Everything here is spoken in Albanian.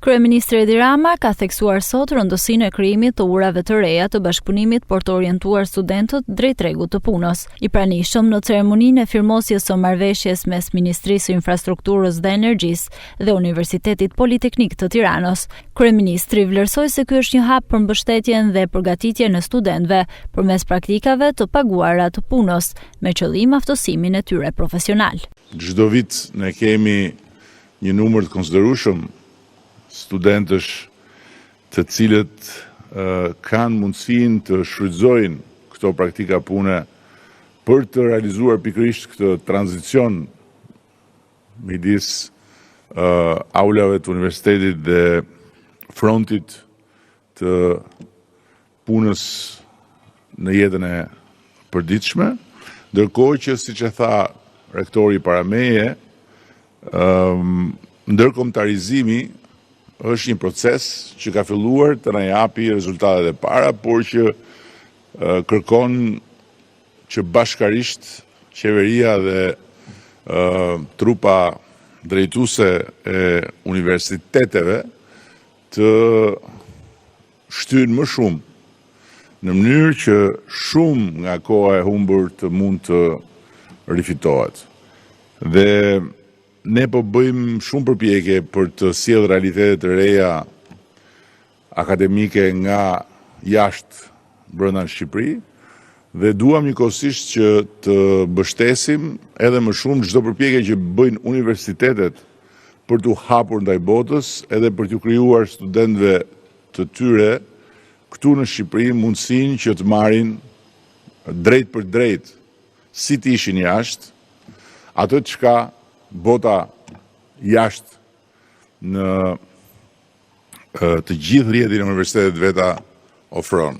Kryeministri Edi Rama ka theksuar sot rëndësinë e krijimit të urave të reja të bashkëpunimit për të orientuar studentët drejt tregut të punës. I pranishëm në ceremoninë e firmosjes së marrëveshjes mes Ministrisë së Infrastrukturës dhe Energjisë dhe Universitetit Politeknik të Tiranës. Kryeministri vlerësoi se ky është një hap për mbështetjen dhe përgatitjen e studentëve përmes praktikave të paguara të punës, me qëllim aftësimin e tyre profesional. Çdo vit ne kemi një numër të konsiderueshëm studentësh të cilët kanë mundësinë të shfrytëzojnë këto praktika pune për të realizuar pikërisht këtë tranzicion midis aulave të universitetit dhe frontit të punës në jetën e përditshme, ndërkohë që, siç e tha rektori para meje, ndërkombëtarizimi është një proces që ka filluar të na japi rezultatet e para, por që kërkon që bashkarisht qeveria dhe trupa drejtuese e universiteteve të shtyjnë më shumë në mënyrë që shumë nga koha e humbur të mund të rifitohet. Dhe ne po bëjmë shumë përpjekje për të sjellë realitetet të reja akademike nga jashtë brenda në Shqipëri dhe duam njëkohësisht që të mbështesim edhe më shumë çdo përpjekje që bëjnë universitetet për t'u hapur ndaj botës edhe për t'u krijuar studentëve të tyre këtu në Shqipëri mundësinë që të marrin drejt për drejt, si të ishin jashtë, atë çka bota jashtë në të gjithë rrjetin e universitetet veta ofron.